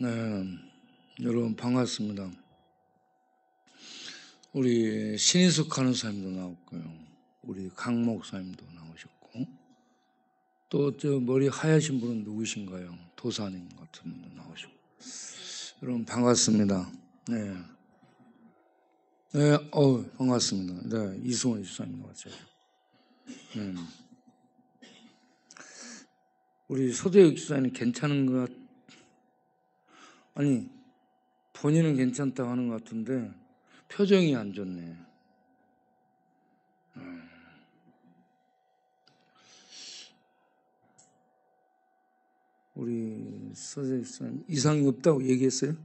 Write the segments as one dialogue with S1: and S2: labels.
S1: 네, 여러분 반갑습니다. 우리 신인숙 간호사님도 나왔고요. 우리 강 목사님도 나오셨고, 또 저 머리 하얗신 분은 누구신가요? 도사님 같은 분도 나오셨고. 여러분 반갑습니다. 네, 네, 반갑습니다. 네, 이승원 집사님 같아요. 우리 소대혁 집사님 괜찮은 것 아니, 본인은 괜찮다고 하는 것 같은데 표정이 안 좋네. 우리 소대혁 집사님 이상이 없다고 얘기했어요?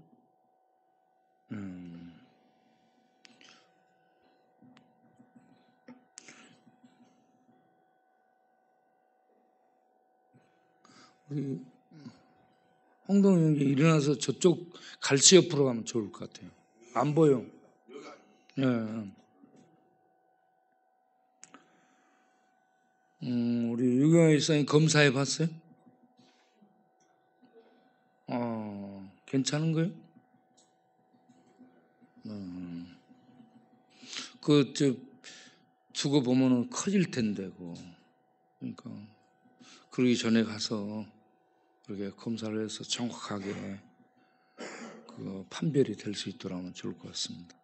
S1: 우리 홍동영 형제 일어나서 저쪽 갈치 옆으로 가면 좋을 것 같아요. 안 보여. 예. 우리 유경아 일사님 검사해 봤어요? 괜찮은 거예요? 두고 보면은 커질 텐데, 그러니까 그러기 전에 가서 그렇게 검사를 해서 정확하게 판별이 될 수 있도록 하면 좋을 것 같습니다.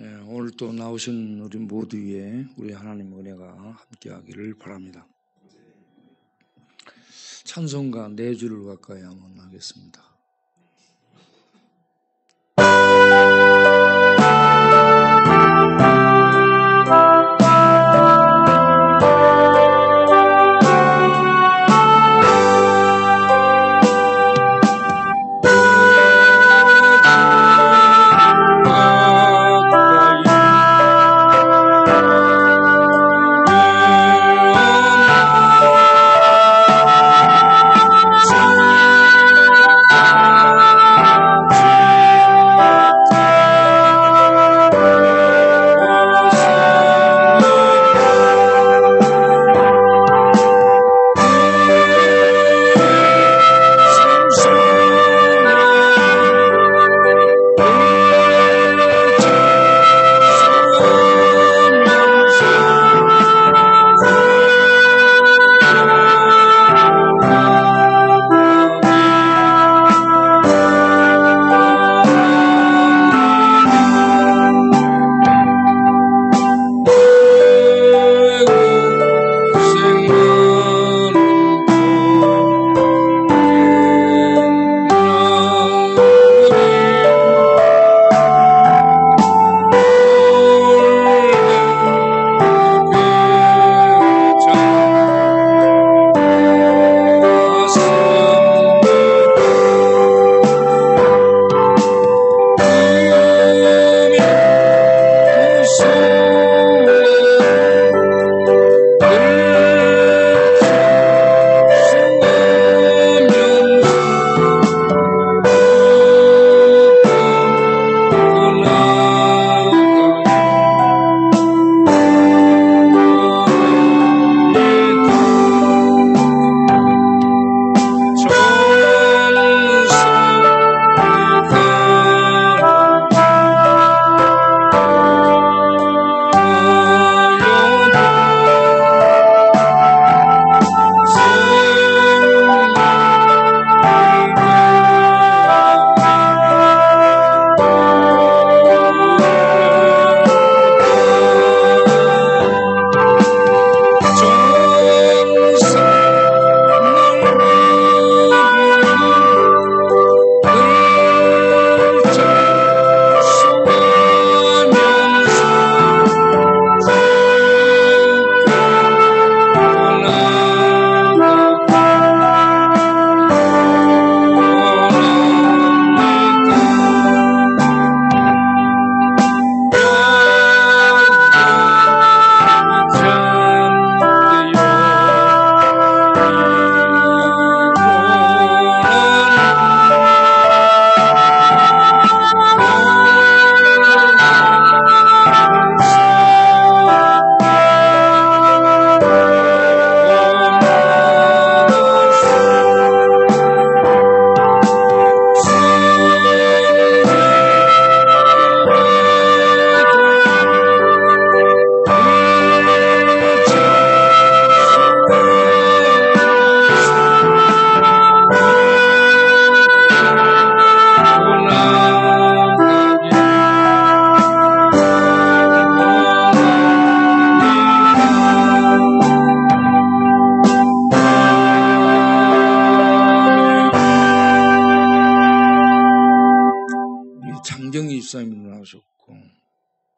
S1: 예, 오늘 또 나오신 우리 모두 위에 우리 하나님의 은혜가 함께하기를 바랍니다. 찬송가 4줄을 가까이 한번 하겠습니다.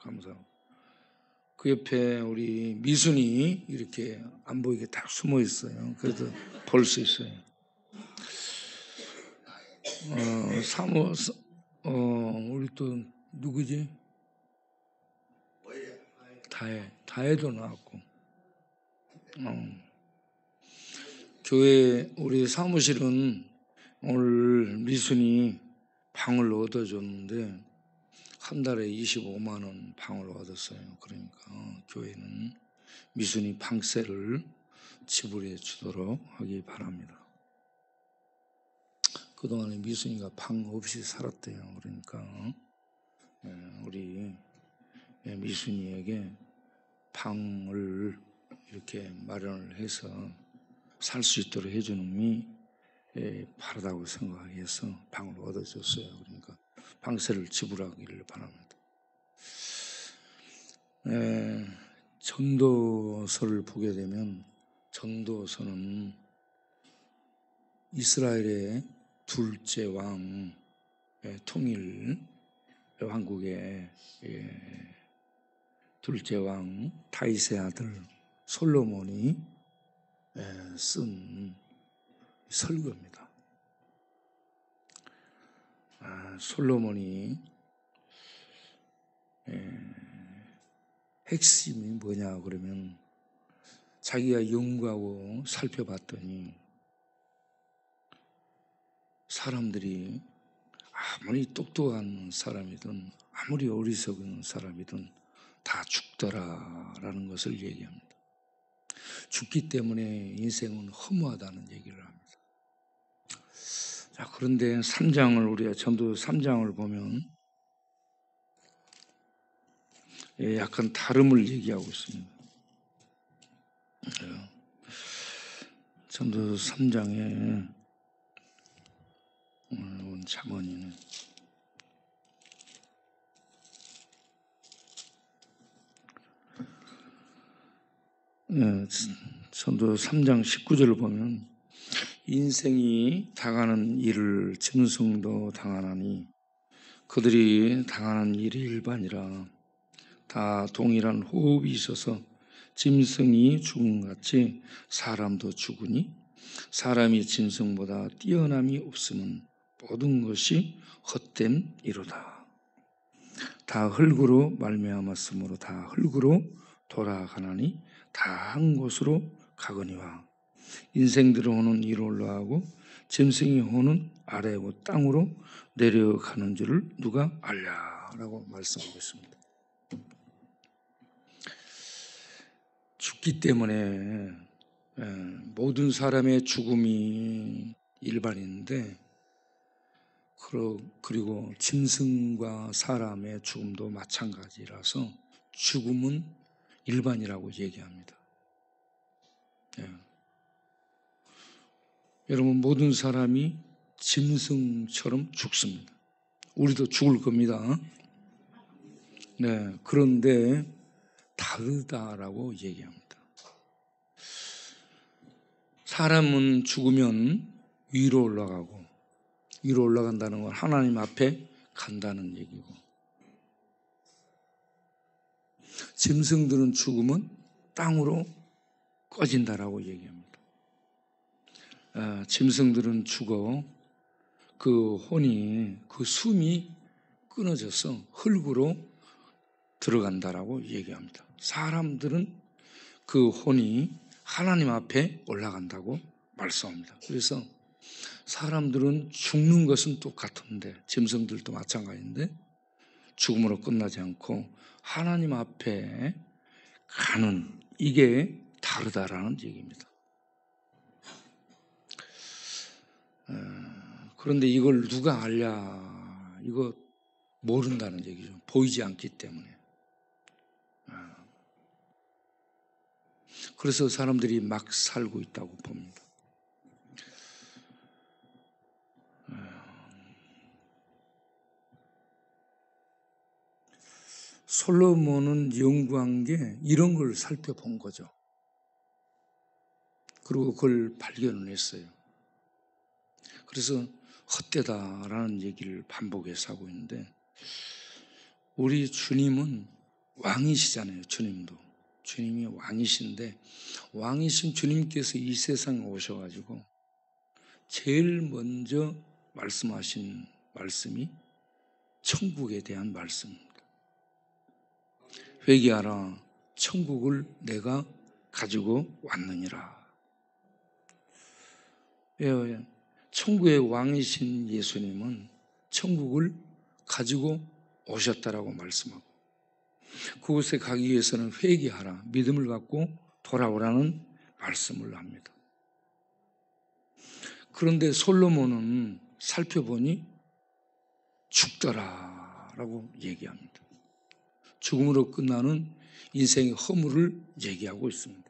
S1: 감사하고. 그 옆에 우리 미순이 이렇게 안 보이게 딱 숨어 있어요. 그래도 볼 수 있어요. 우리 또 누구지? 다혜도 나왔고. 교회 우리 사무실은 오늘 미순이 방을 얻어줬는데 한 달에 25만 원 방을 얻었어요. 그러니까 교회는 미순이 방세를 지불해 주도록 하기 바랍니다. 그동안에 미순이가 방 없이 살았대요. 그러니까 우리 미순이에게 방을 이렇게 마련을 해서 살 수 있도록 해주는 게 바르다고 생각해서 방을 얻어줬어요. 그러니까 방세를 지불하기를 바랍니다. 전도서를 보게 되면 전도서는 이스라엘의 둘째 왕 통일 왕국의 둘째 왕 다윗의 아들 솔로몬이 쓴 설교입니다. 솔로몬이 핵심이 뭐냐 그러면 자기가 연구하고 살펴봤더니 사람들이 아무리 똑똑한 사람이든 아무리 어리석은 사람이든 다 죽더라라는 것을 얘기합니다. 죽기 때문에 인생은 허무하다는 얘기를 합니다. 자, 그런데 3장을 우리가 전도 3장을 보면 약간 다름을 얘기하고 있습니다. 전도 3장에 온 잠언이네. 전도 3장 19절을 보면 인생이 당하는 일을 짐승도 당하나니 그들이 당하는 일이 일반이라 다 동일한 호흡이 있어서 짐승이 죽음같이 사람도 죽으니 사람이 짐승보다 뛰어남이 없으면 모든 것이 헛된 이로다. 다 흙으로 말미암았으므로 다 흙으로 돌아가나니 다 한 곳으로 가거니와 인생들은 오는 위로 올라가고 짐승이 오는 아래고 땅으로 내려가는 줄을 누가 알랴라고 말씀하고 있습니다. 죽기 때문에 모든 사람의 죽음이 일반인데 그리고 짐승과 사람의 죽음도 마찬가지라서 죽음은 일반이라고 얘기합니다. 여러분 모든 사람이 짐승처럼 죽습니다. 우리도 죽을 겁니다. 그런데 다르다라고 얘기합니다. 사람은 죽으면 위로 올라가고 위로 올라간다는 건 하나님 앞에 간다는 얘기고 짐승들은 죽으면 땅으로 꺼진다라고 얘기합니다. 짐승들은 죽어 그 혼이 그 숨이 끊어져서 흙으로 들어간다라고 얘기합니다. 사람들은 그 혼이 하나님 앞에 올라간다고 말씀합니다. 그래서 사람들은 죽는 것은 똑같은데 짐승들도 마찬가지인데 죽음으로 끝나지 않고 하나님 앞에 가는 이게 다르다라는 얘기입니다. 그런데 이걸 누가 알랴? 이거 모른다는 얘기죠. 보이지 않기 때문에. 그래서 사람들이 막 살고 있다고 봅니다. 솔로몬은 연구한 게 이런 걸 살펴본 거죠. 그리고 그걸 발견을 했어요. 그래서 헛되다라는 얘기를 반복해서 하고 있는데 우리 주님은 왕이시잖아요. 주님도. 주님이 왕이신데 왕이신 주님께서 이 세상에 오셔가지고 제일 먼저 말씀하신 말씀이 천국에 대한 말씀입니다. 회개하라, 천국을 내가 가지고 왔느니라. 천국의 왕이신 예수님은 천국을 가지고 오셨다라고 말씀하고, 그곳에 가기 위해서는 회개하라, 믿음을 갖고 돌아오라는 말씀을 합니다. 그런데 솔로몬은 살펴보니 죽더라라고 얘기합니다. 죽음으로 끝나는 인생의 허물을 얘기하고 있습니다.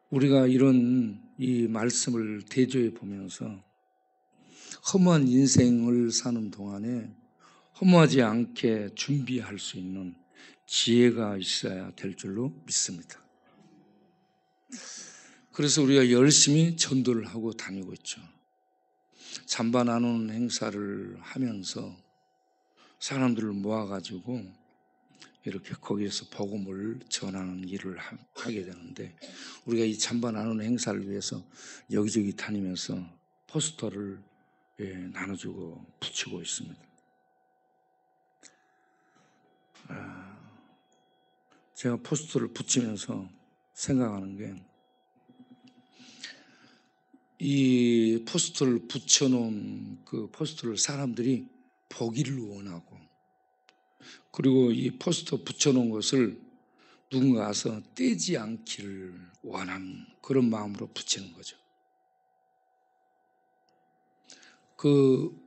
S1: 우리가 이런 이 말씀을 대조해 보면서 허무한 인생을 사는 동안에 허무하지 않게 준비할 수 있는 지혜가 있어야 될 줄로 믿습니다. 그래서 우리가 열심히 전도를 하고 다니고 있죠. 잠바 나누는 행사를 하면서 사람들을 모아가지고 이렇게 거기에서 복음을 전하는 일을 하게 되는데, 우리가 이 잠바 나누는 행사를 위해서 여기저기 다니면서 포스터를 나눠주고 붙이고 있습니다. 제가 포스터를 붙이면서 생각하는 게, 이 포스터를 붙여놓은 그 포스터를 사람들이 보기를 원하고, 그리고 이 포스터 붙여놓은 것을 누군가 와서 떼지 않기를 원하는 그런 마음으로 붙이는 거죠.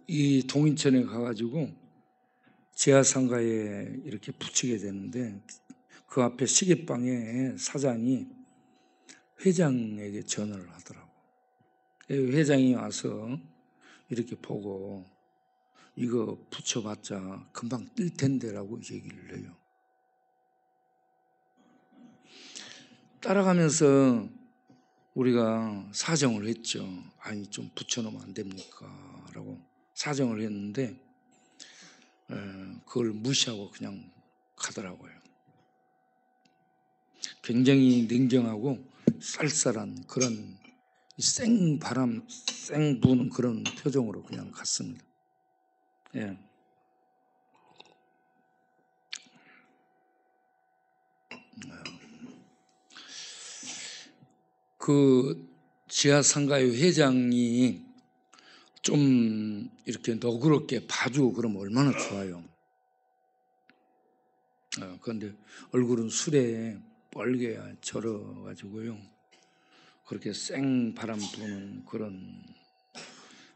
S1: 이 동인천에 가가지고 지하상가에 이렇게 붙이게 되는데, 그 앞에 시계방에 사장이 회장에게 전화를 하더라고. 회장이 와서 이렇게 보고 이거 붙여봤자 금방 뜰 텐데라고 얘기를 해요. 따라가면서 우리가 사정을 했죠. 아니 좀 붙여놓으면 안 됩니까? 라고 사정을 했는데 그걸 무시하고 그냥 가더라고요. 굉장히 냉정하고 쌀쌀한 그런 생바람, 생 부는 그런 표정으로 그냥 갔습니다. 예. 그 지하상가의 회장이 좀 이렇게 너그럽게 봐주고 그러면 얼마나 좋아요. 그런데 얼굴은 술에 뻘게 절어가지고요, 그렇게 생바람 부는 그런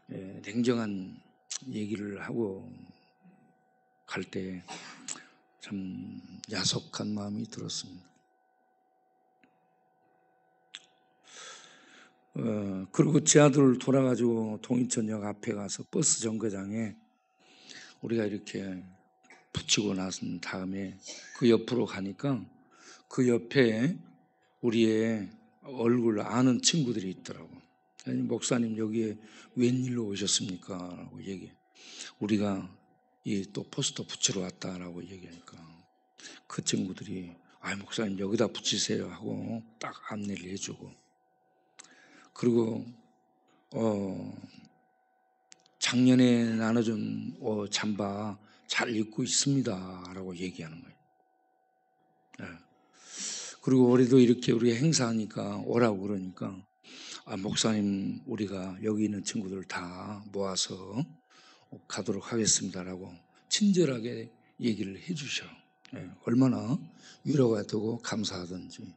S1: 냉정한 얘기를 하고 갈 때 참 야속한 마음이 들었습니다. 그리고 지하도를 돌아가지고 동인천역 앞에 가서 버스 정거장에 우리가 이렇게 붙이고 나선 다음에 그 옆으로 가니까 그 옆에 우리의 얼굴 아는 친구들이 있더라고. 아니, 목사님 여기에 웬일로 오셨습니까? 라고 얘기해. 우리가 이 또 포스터 붙이러 왔다라고 얘기하니까 그 친구들이 목사님 여기다 붙이세요 하고 딱 안내를 해주고, 그리고 작년에 나눠준 잠바 잘 입고 있습니다 라고 얘기하는 거예요. 그리고 올해도 이렇게 우리가 행사하니까 오라고 그러니까 목사님 우리가 여기 있는 친구들 다 모아서 가도록 하겠습니다라고 친절하게 얘기를 해주셔. 얼마나 위로가 되고 감사하든지.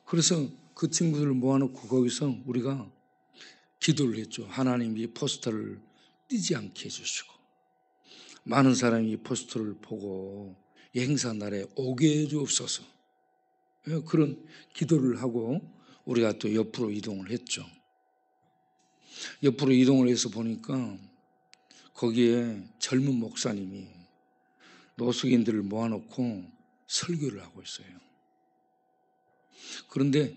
S1: 그래서 그 친구들을 모아놓고 거기서 우리가 기도를 했죠. 하나님 이 포스터를 띄지 않게 해주시고 많은 사람이 이 포스터를 보고 이 행사 날에 오게 해주옵소서. 그런 기도를 하고 우리가 또 옆으로 이동을 했죠. 옆으로 이동을 해서 보니까 거기에 젊은 목사님이 노숙인들을 모아놓고 설교를 하고 있어요. 그런데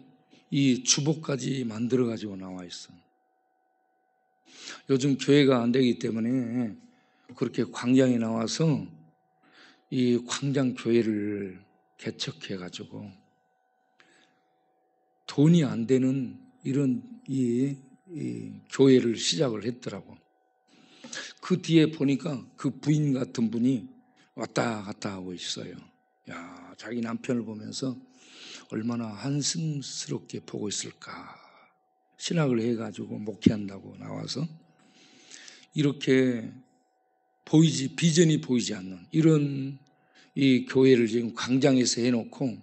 S1: 이 주보까지 만들어 가지고 나와 있어. 요즘 교회가 안 되기 때문에 그렇게 광장에 나와서 이 광장 교회를 개척해 가지고 돈이 안 되는 이런 이 교회를 시작을 했더라고. 그 뒤에 보니까 그 부인 같은 분이 왔다 갔다 하고 있어요. 야, 자기 남편을 보면서 얼마나 한심스럽게 보고 있을까. 신학을 해가지고 목회한다고 나와서 이렇게 비전이 보이지 않는 이런 이 교회를 지금 광장에서 해놓고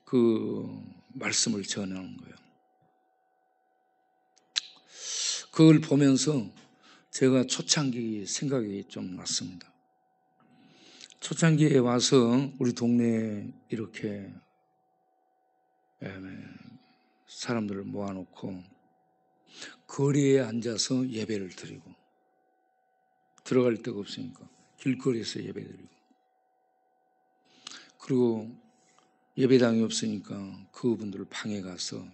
S1: 그 말씀을 전하는 거예요. 그걸 보면서 제가 초창기 생각이 좀 났습니다. 초창기에 와서 우리 동네에 이렇게 사람들을 모아놓고 거리에 앉아서 예배를 드리고 들어갈 데가 없으니까 길거리에서 예배드리고 그리고 예배당이 없으니까 그분들 방에 가서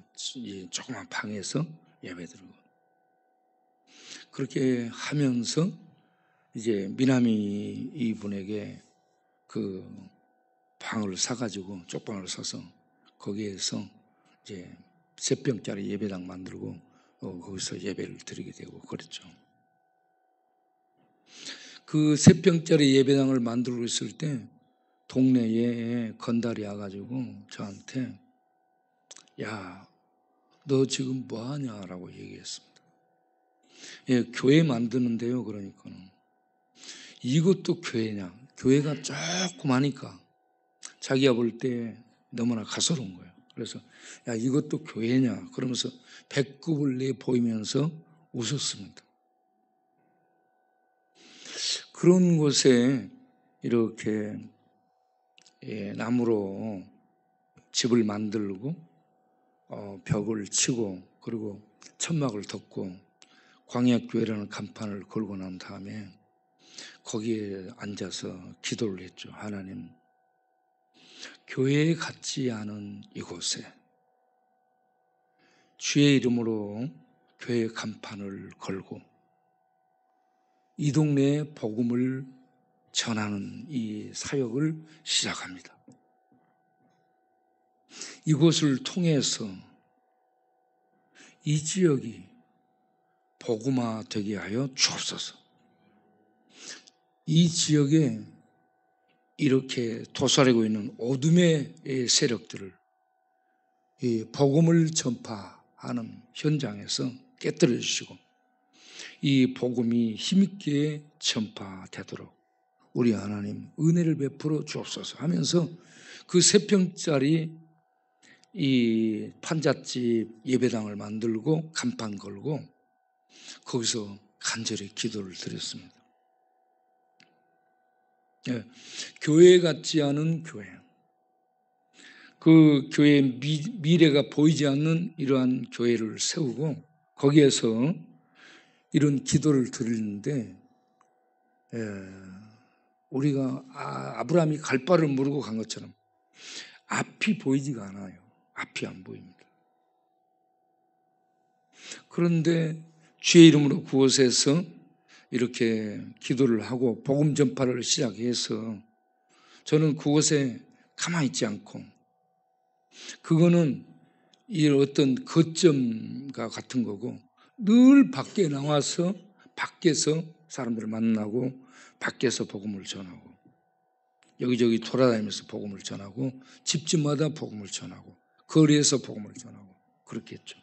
S1: 조그만 방에서 예배드리고 그렇게 하면서 이제 미남이 이분에게 그 방을 사가지고 쪽방을 사서 거기에서 이제 3병짜리 예배당 만들고 거기서 예배를 드리게 되고 그랬죠. 그 3병짜리 예배당을 만들고 있을 때 동네에 건달이 와가지고 저한테 야, 너 지금 뭐 하냐라고 얘기했습니다. 예, 교회 만드는데요. 그러니까는 이것도 교회냐? 교회가 조그마니까 자기가 볼 때 너무나 가소로운 거예요. 그래서 야, 이것도 교회냐? 그러면서 배꼽을 내 보이면서 웃었습니다. 그런 곳에 이렇게 나무로 집을 만들고 벽을 치고 그리고 천막을 덮고 광야교회라는 간판을 걸고 난 다음에 거기에 앉아서 기도를 했죠. 하나님, 교회에 같지 않은 이곳에 주의 이름으로 교회 간판을 걸고 이 동네에 복음을 전하는 이 사역을 시작합니다. 이곳을 통해서 이 지역이 복음화 되게 하여 주옵소서. 이 지역에 이렇게 도사리고 있는 어둠의 세력들을 이 복음을 전파하는 현장에서 깨뜨려 주시고 이 복음이 힘있게 전파되도록 우리 하나님 은혜를 베풀어 주옵소서 하면서 그 3평짜리 이 판잣집 예배당을 만들고 간판 걸고 거기서 간절히 기도를 드렸습니다. 예, 교회 같지 않은 교회, 그 교회의 미래가 보이지 않는 이러한 교회를 세우고 거기에서 이런 기도를 드리는데 우리가 아브라함이 갈 바를 모르고 간 것처럼 앞이 보이지가 않아요. 앞이 안 보입니다. 그런데 주의 이름으로 그곳에서 이렇게 기도를 하고 복음 전파를 시작해서 저는 그곳에 가만히 있지 않고 그거는 이 어떤 거점과 같은 거고 늘 밖에 나와서 밖에서 사람들을 만나고 밖에서 복음을 전하고 여기저기 돌아다니면서 복음을 전하고 집집마다 복음을 전하고 거리에서 복음을 전하고 그렇게 했죠.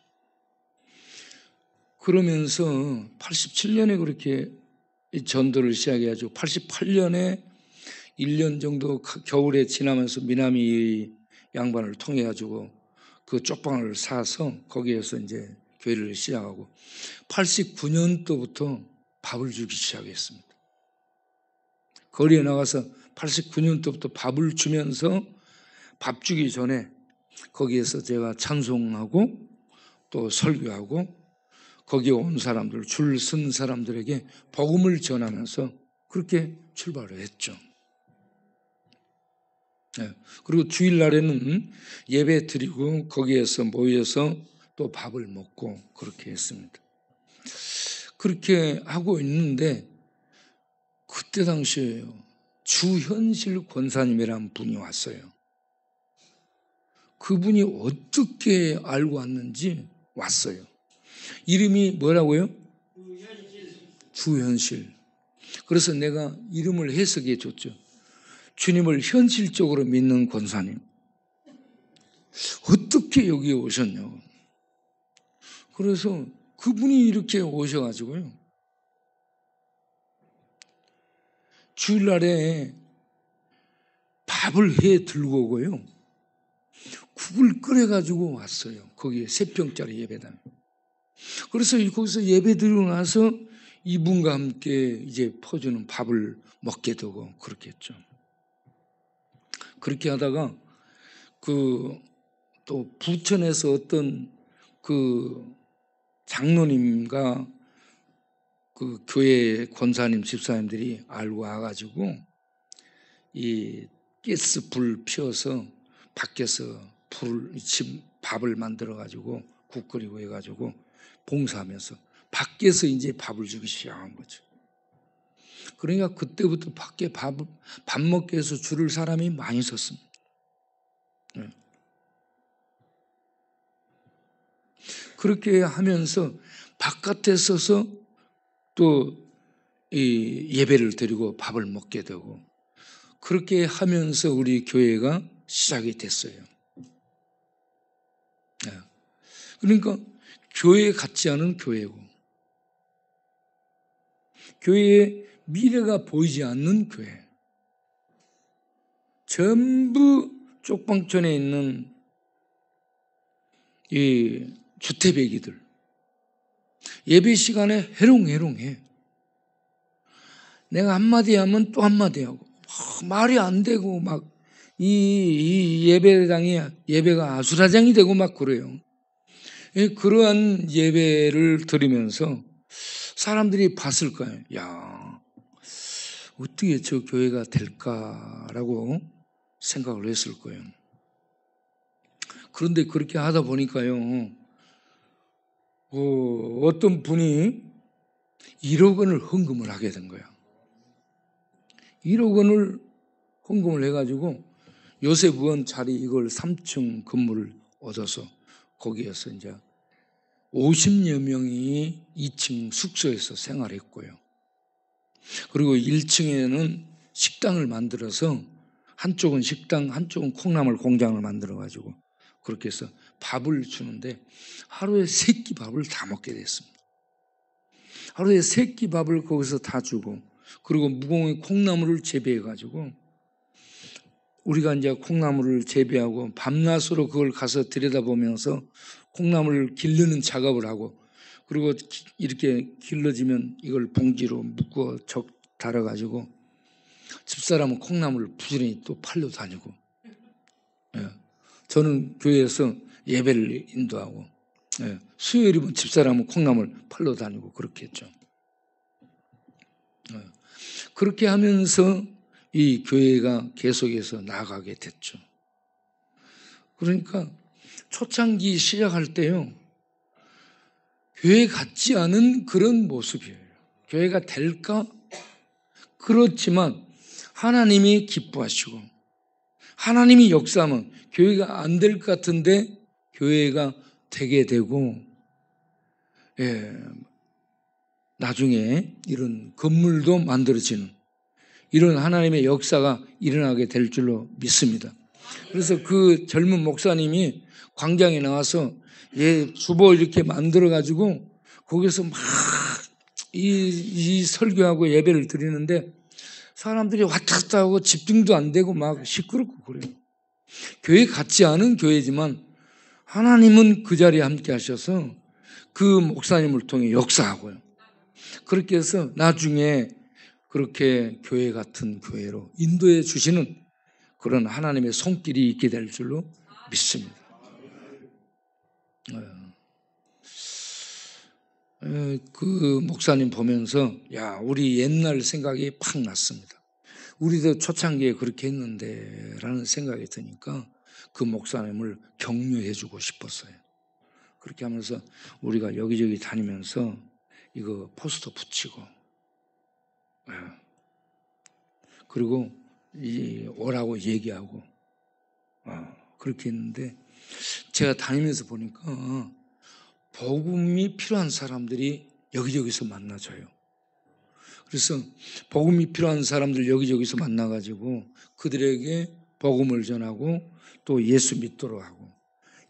S1: 그러면서 87년에 그렇게 전도를 시작해가지고 88년에 1년 정도 겨울에 지나면서 미남이 양반을 통해가지고 그 쪽방을 사서 거기에서 이제 교회를 시작하고 89년도부터 밥을 주기 시작했습니다. 거리에 나가서 89년도부터 밥을 주면서 밥 주기 전에 거기에서 제가 찬송하고 또 설교하고 거기에 온 사람들, 줄 쓴 사람들에게 복음을 전하면서 그렇게 출발을 했죠. 예. 그리고 주일날에는 예배 드리고 거기에서 모여서 또 밥을 먹고 그렇게 했습니다. 그렇게 하고 있는데 그때 당시에요. 주현실 권사님이라는 분이 왔어요. 그분이 어떻게 알고 왔는지 왔어요. 이름이 뭐라고요? 주현실. 그래서 내가 이름을 해석해 줬죠. 주님을 현실적으로 믿는 권사님. 어떻게 여기에 오셨냐고. 그래서 그분이 이렇게 오셔가지고요. 주일날에 밥을 해 들고 오고요. 국을 끓여가지고 왔어요. 거기에 3평짜리 예배당. 그래서 거기서 예배 드리고 나서 이분과 함께 이제 퍼주는 밥을 먹게 되고 그렇게 했죠. 그렇게 하다가 또 부천에서 어떤 장로님과 교회 권사님 집사님들이 알고 와가지고 이 가스 불 피워서 밖에서 밥을 만들어가지고 국 끓이고 해가지고 봉사하면서 밖에서 이제 밥을 주기 시작한 거죠. 그러니까 그때부터 밖에 밥 먹기 위해서 줄을 사람이 많이 섰습니다. 네. 그렇게 하면서 바깥에 서서 또 이 예배를 드리고 밥을 먹게 되고 그렇게 하면서 우리 교회가 시작이 됐어요. 네. 그러니까 교회 같지 않은 교회고 교회의 미래가 보이지 않는 교회. 전부 쪽방촌에 있는 이 주태배기들. 예배 시간에 해롱해롱해. 내가 한마디 하면 또 한마디 하고 말이 안 되고 막 이 예배당이 예배가 아수라장이 되고 막 그래요. 그러한 예배를 드리면서 사람들이 봤을 거예요. 야, 어떻게 저 교회가 될까라고 생각을 했을 거예요. 그런데 그렇게 하다 보니까요. 어떤 분이 1억 원을 헌금을 하게 된 거예요. 1억 원을 헌금을 해가지고 요셉원 자리 이걸 3층 건물을 얻어서 거기에서 이제 50여 명이 2층 숙소에서 생활했고요. 그리고 1층에는 식당을 만들어서 한쪽은 식당, 한쪽은 콩나물 공장을 만들어가지고 그렇게 해서 밥을 주는데 하루에 3끼 밥을 다 먹게 됐습니다. 하루에 3끼 밥을 거기서 다 주고 그리고 무공의 콩나물을 재배해가지고 우리가 이제 콩나물을 재배하고 밤낮으로 그걸 가서 들여다보면서 콩나물을 기르는 작업을 하고 그리고 이렇게 길러지면 이걸 봉지로 묶어 달아가지고 집사람은 콩나물을 부지런히 또 팔러 다니고 저는 교회에서 예배를 인도하고 수요일이면 집사람은 콩나물 팔러 다니고 그렇게 했죠. 그렇게 하면서 이 교회가 계속해서 나아가게 됐죠. 그러니까 초창기 시작할 때요. 교회 같지 않은 그런 모습이에요. 교회가 될까? 그렇지만 하나님이 기뻐하시고 하나님이 역사하면 교회가 안 될 것 같은데 교회가 되게 되고 나중에 이런 건물도 만들어지는 이런 하나님의 역사가 일어나게 될 줄로 믿습니다. 그래서 그 젊은 목사님이 광장에 나와서 주보 이렇게 만들어가지고 거기서 막 이 설교하고 예배를 드리는데 사람들이 왔다 갔다 하고 집중도 안 되고 막 시끄럽고 그래요. 교회 같지 않은 교회지만 하나님은 그 자리에 함께 하셔서 그 목사님을 통해 역사하고요. 그렇게 해서 나중에 그렇게 교회 같은 교회로 인도해 주시는 그런 하나님의 손길이 있게 될 줄로 믿습니다. 그 목사님 보면서 우리 옛날 생각이 팍 났습니다. 우리도 초창기에 그렇게 했는데 라는 생각이 드니까 그 목사님을 격려해 주고 싶었어요. 그렇게 하면서 우리가 여기저기 다니면서 이거 포스터 붙이고, 그리고 오라고 얘기하고, 그렇게 했는데 제가 다니면서 보니까 복음이 필요한 사람들이 여기저기서 만나져요. 그래서 복음이 필요한 사람들 여기저기서 만나가지고 그들에게 복음을 전하고 또 예수 믿도록 하고,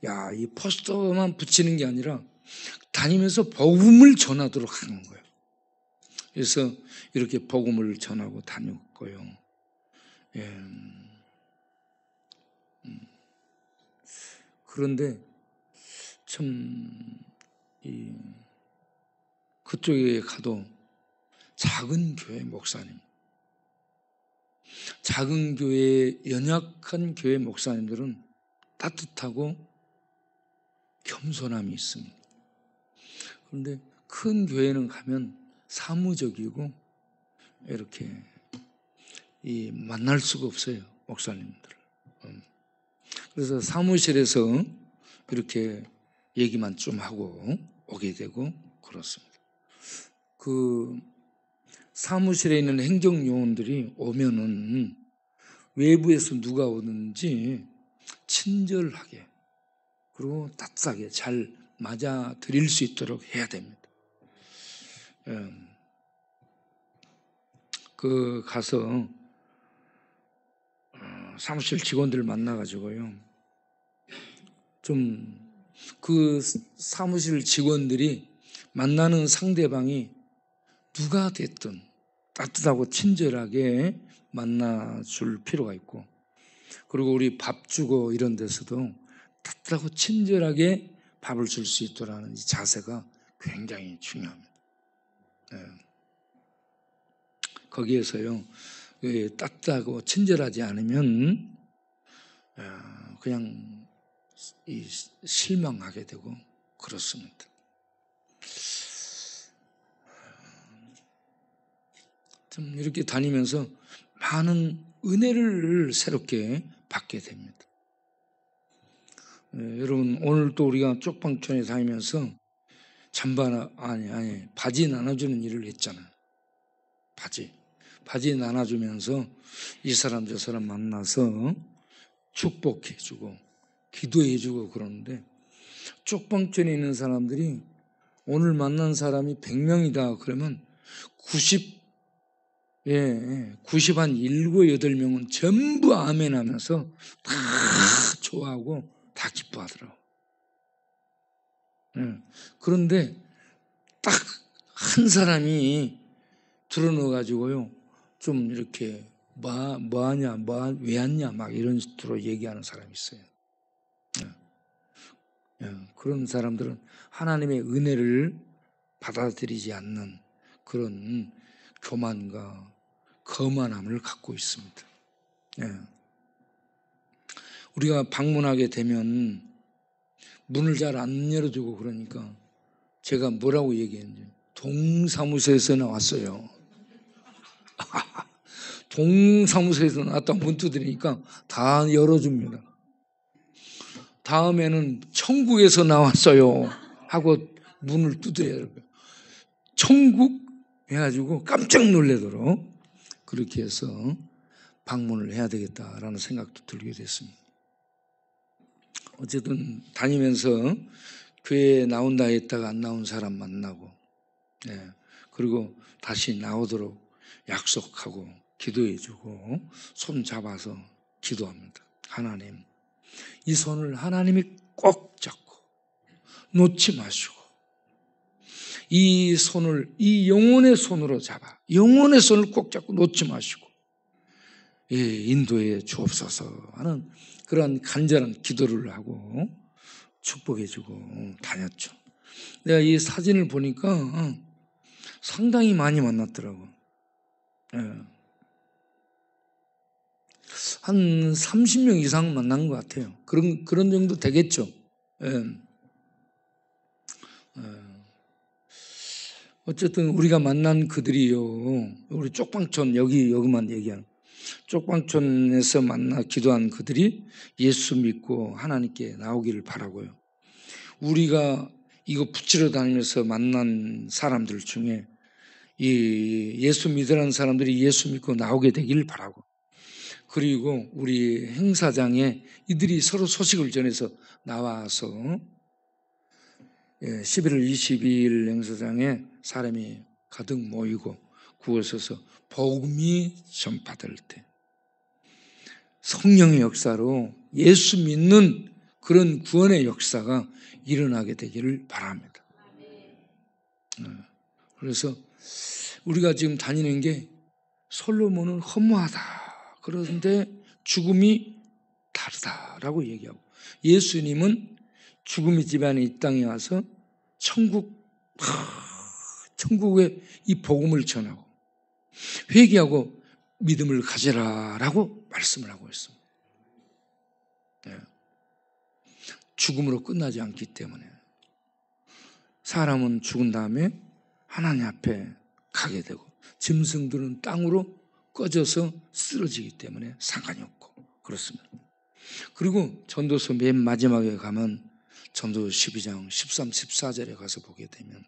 S1: 야, 이 포스터만 붙이는 게 아니라 다니면서 복음을 전하도록 하는 거예요. 그래서 이렇게 복음을 전하고 다녔고요. 예. 그런데 참 그쪽에 가도 작은 교회 목사님, 작은 교회, 연약한 교회 목사님들은 따뜻하고 겸손함이 있습니다. 그런데 큰 교회는 가면 사무적이고 이렇게 만날 수가 없어요, 목사님들을. 그래서 사무실에서 이렇게 얘기만 좀 하고 오게 되고 그렇습니다. 그 사무실에 있는 행정요원들이 오면은 외부에서 누가 오든지 친절하게 그리고 따뜻하게 잘 맞아 드릴 수 있도록 해야 됩니다. 그 가서 사무실 직원들 만나가지고요, 좀 그 사무실 직원들이 만나는 상대방이 누가 됐든 따뜻하고 친절하게 만나줄 필요가 있고, 그리고 우리 밥 주고 이런 데서도 따뜻하고 친절하게 밥을 줄 수 있도록 이 자세가 굉장히 중요합니다. 거기에서요, 따뜻하고 친절하지 않으면 그냥 실망하게 되고 그렇습니다. 좀 이렇게 다니면서 많은 은혜를 새롭게 받게 됩니다. 여러분, 오늘 또 우리가 쪽방촌에 다니면서 바지 나눠주는 일을 했잖아요. 바지 나눠주면서 이 사람 저 사람 만나서 축복해주고 기도해주고 그러는데, 쪽방촌에 있는 사람들이 오늘 만난 사람이 100명이다 그러면 91, 8명은 전부 아멘 하면서 다 좋아하고 다 기뻐하더라고요. 그런데 딱 한 사람이 들어넣어가지고요, 좀 이렇게 뭐하냐, 왜 왔냐 막 이런 식으로 얘기하는 사람이 있어요. 그런 사람들은 하나님의 은혜를 받아들이지 않는 그런 교만과 거만함을 갖고 있습니다. 우리가 방문하게 되면 문을 잘 안 열어주고 그러니까 제가 뭐라고 얘기했는지, 동사무소에서 나왔어요. 동사무소에서 나왔다고 문 두드리니까 다 열어줍니다. 다음에는 천국에서 나왔어요 하고 문을 두드려요. 천국 해가지고 깜짝 놀라도록 그렇게 해서 방문을 해야 되겠다라는 생각도 들게 됐습니다. 어쨌든 다니면서 교회에 나온다 했다가 안 나온 사람 만나고, 그리고 다시 나오도록 약속하고 기도해주고 손 잡아서 기도합니다. 하나님, 이 손을 하나님이 꼭 잡고 놓지 마시고 이 손을 이 영혼의 손으로 잡아 영혼의 손을 꼭 잡고 놓지 마시고 인도해 주옵소서 하는 그런 간절한 기도를 하고 축복해주고 다녔죠. 내가 이 사진을 보니까 상당히 많이 만났더라고. 한 30명 이상 만난 것 같아요. 그런 정도 되겠죠. 어쨌든 우리가 만난 그들이요, 우리 쪽방촌 여기만 얘기하는, 쪽방촌에서 만나 기도한 그들이 예수 믿고 하나님께 나오기를 바라고요. 우리가 이거 붙이러 다니면서 만난 사람들 중에 이 예수 믿으라는 사람들이 예수 믿고 나오게 되길 바라고, 그리고 우리 행사장에 이들이 서로 소식을 전해서 나와서 11월 22일 행사장에 사람이 가득 모이고 구워서서 복음이 전파될 때 성령의 역사로 예수 믿는 그런 구원의 역사가 일어나게 되기를 바랍니다. 그래서 우리가 지금 다니는 게 솔로몬은 허무하다, 그런데 죽음이 다르다라고 얘기하고, 예수님은 죽음의 집안에 이 땅에 와서 천국의 이 복음을 전하고 회개하고 믿음을 가져라라고 말씀을 하고 있습니다. 죽음으로 끝나지 않기 때문에 사람은 죽은 다음에 하나님 앞에 가게 되고 짐승들은 땅으로 꺼져서 쓰러지기 때문에 상관이 없고 그렇습니다. 그리고 전도서 맨 마지막에 가면 전도서 12장 13, 14절에 가서 보게 되면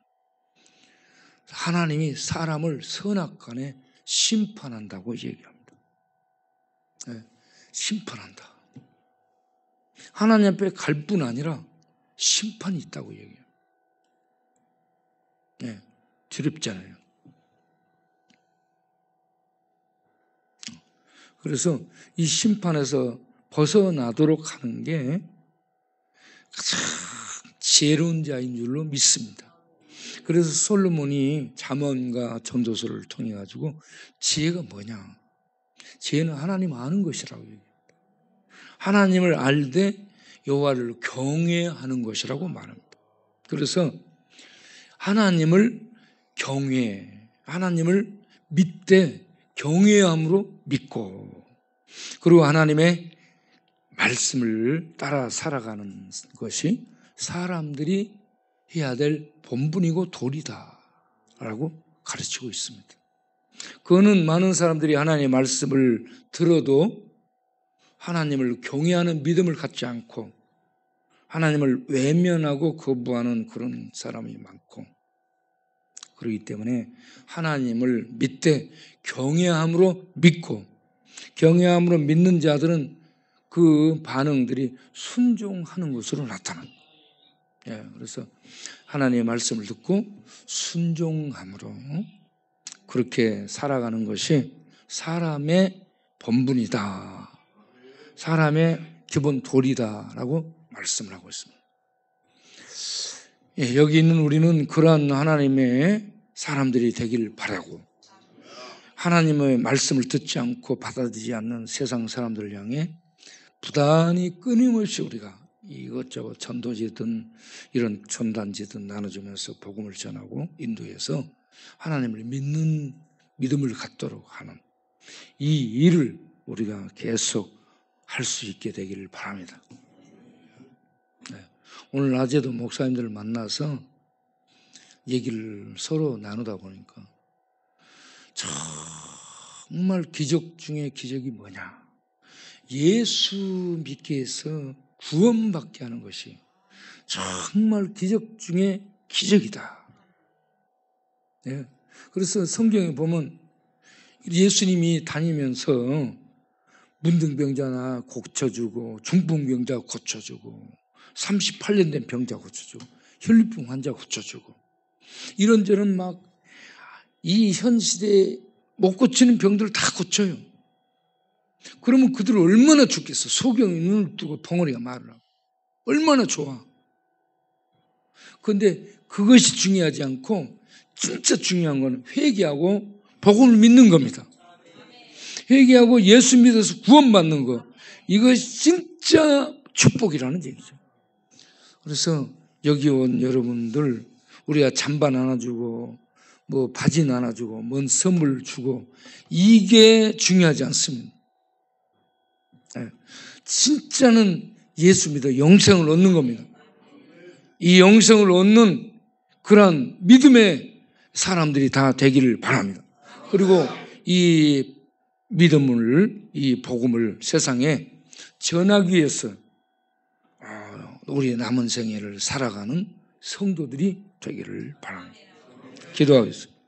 S1: 하나님이 사람을 선악간에 심판한다고 얘기합니다. 심판한다. 하나님 앞에 갈 뿐 아니라 심판이 있다고 얘기해요. 두렵잖아요. 그래서 이 심판에서 벗어나도록 하는 게 가장 지혜로운 자인 줄로 믿습니다. 그래서 솔로몬이 잠언과 전도서를 통해 가지고 지혜가 뭐냐? 지혜는 하나님 아는 것이라고 얘기합니다. 하나님을 알되 여호와를 경외하는 것이라고 말합니다. 그래서 하나님을 하나님을 믿되 경외함으로 믿고, 그리고 하나님의 말씀을 따라 살아가는 것이 사람들이 해야 될 본분이고 도리다라고 가르치고 있습니다. 그거는 많은 사람들이 하나님의 말씀을 들어도 하나님을 경외하는 믿음을 갖지 않고 하나님을 외면하고 거부하는 그런 사람이 많고, 그렇기 때문에 하나님을 믿되 경외함으로 믿고, 경외함으로 믿는 자들은 그 반응들이 순종하는 것으로 나타납니다. 그래서 하나님의 말씀을 듣고 순종함으로 그렇게 살아가는 것이 사람의 본분이다, 사람의 기본 도리다라고 말씀을 하고 있습니다. 여기 있는 우리는 그러한 하나님의 사람들이 되길 바라고, 하나님의 말씀을 듣지 않고 받아들이지 않는 세상 사람들을 향해 부단히 끊임없이 우리가 이것저것 전도지든 이런 전단지든 나눠주면서 복음을 전하고 인도해서 하나님을 믿는 믿음을 갖도록 하는 이 일을 우리가 계속 할 수 있게 되기를 바랍니다. 오늘 낮에도 목사님들을 만나서 얘기를 서로 나누다 보니까 정말 기적 중에 기적이 뭐냐, 예수 믿게 해서 구원받게 하는 것이 정말 기적 중에 기적이다. 그래서 성경에 보면 예수님이 다니면서 문둥병자나 고쳐주고, 중풍병자 고쳐주고, 38년 된 병자 고쳐주고, 혈류병 환자 고쳐주고, 이런저런 막 이 현 시대에 못 고치는 병들을 다 고쳐요. 그러면 그들은 얼마나 좋겠어. 소경이 눈을 뜨고 덩어리가 말을 하고 얼마나 좋아. 그런데 그것이 중요하지 않고 진짜 중요한 건 회개하고 복음을 믿는 겁니다. 회개하고 예수 믿어서 구원받는 거, 이것이 진짜 축복이라는 얘기죠. 그래서 여기 온 여러분들, 우리가 잠바 나눠주고 뭐 바지 나눠주고 뭔 선물 주고 이게 중요하지 않습니다. 진짜는 예수 믿어 영생을 얻는 겁니다. 이 영생을 얻는 그러한 믿음의 사람들이 다 되기를 바랍니다. 그리고 이 믿음을, 이 복음을 세상에 전하기 위해서 우리 남은 생애를 살아가는 성도들이 되기를 바랍니다. 기도하겠습니다.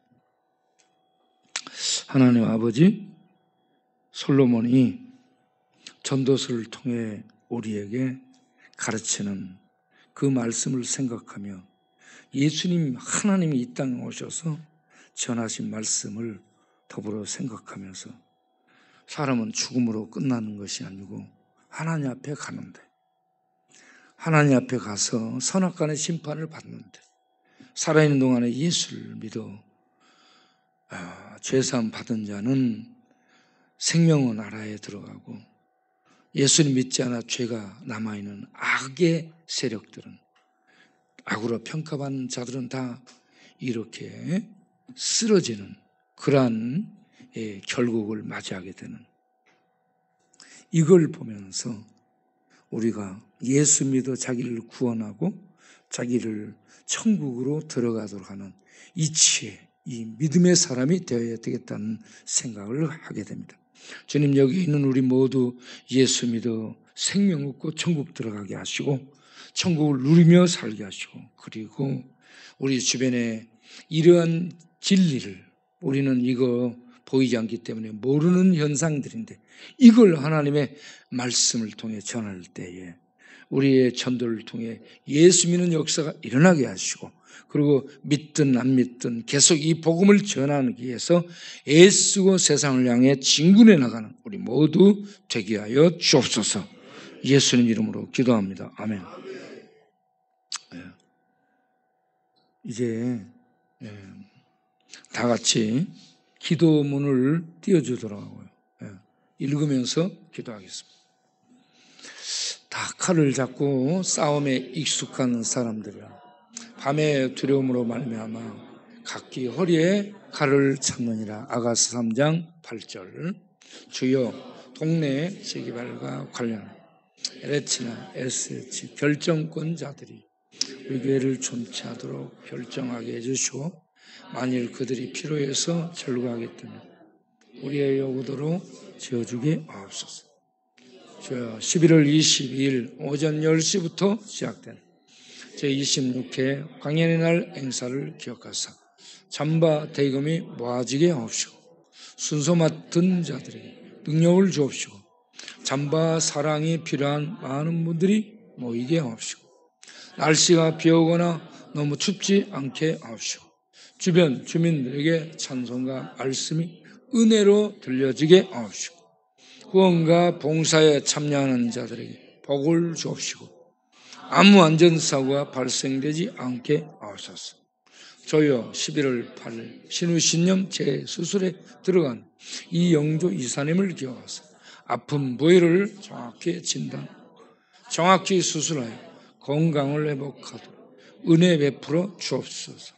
S1: 하나님 아버지, 솔로몬이 전도서를 통해 우리에게 가르치는 그 말씀을 생각하며 예수님 하나님이 이 땅에 오셔서 전하신 말씀을 더불어 생각하면서 사람은 죽음으로 끝나는 것이 아니고 하나님 앞에 가는데, 하나님 앞에 가서 선악간의 심판을 받는데, 살아있는 동안에 예수를 믿어 죄사함 받은 자는 생명의 나라에 들어가고, 예수를 믿지 않아 죄가 남아있는 악의 세력들은, 악으로 평가받는 자들은 다 이렇게 쓰러지는 그러한 결국을 맞이하게 되는, 이걸 보면서 우리가 예수 믿어 자기를 구원하고 자기를 천국으로 들어가도록 하는 이치에 이 믿음의 사람이 되어야 되겠다는 생각을 하게 됩니다. 주님, 여기 있는 우리 모두 예수 믿어 생명 얻고 천국 들어가게 하시고 천국을 누리며 살게 하시고, 그리고 우리 주변에 이러한 진리를, 우리는 이거 보이지 않기 때문에 모르는 현상들인데 이걸 하나님의 말씀을 통해 전할 때에 우리의 전도를 통해 예수 믿는 역사가 일어나게 하시고, 그리고 믿든 안 믿든 계속 이 복음을 전하기 위해서 애쓰고 세상을 향해 진군해 나가는 우리 모두 되게 하여 주옵소서. 예수님 이름으로 기도합니다. 아멘. 이제 다 같이 기도문을 띄워주더라고요. 읽으면서 기도하겠습니다. 다 칼을 잡고 싸움에 익숙한 사람들이라 밤의 두려움으로 말미암아 각기 허리에 칼을 잡느니라. 아가서 3장 8절. 주여, 동네 재개발과 관련 LH나 SH 결정권자들이 우리 교회를 존치하도록 결정하게 해주시고, 만일 그들이 필요해서 절거하겠다면 우리의 요구대로 지어주게 하옵소서. 주여, 11월 22일 오전 10시부터 시작된 제26회 광야의 날 행사를 기억하사 잠바 대금이 모아지게 하옵시고, 순서 맡은 자들에게 능력을 주옵시고, 잠바 사랑이 필요한 많은 분들이 모이게 하옵시고, 날씨가 비오거나 너무 춥지 않게 하옵시고, 주변 주민들에게 찬송과 말씀이 은혜로 들려지게 하옵시고, 후원과 봉사에 참여하는 자들에게 복을 주옵시고, 아무 안전사고가 발생되지 않게 하옵소서. 저여, 11월 8일 신우신념 재수술에 들어간 이영조 이사님을 기억하사 아픈 부위를 정확히 진단, 정확히 수술하여 건강을 회복하도록 은혜 베풀어 주옵소서.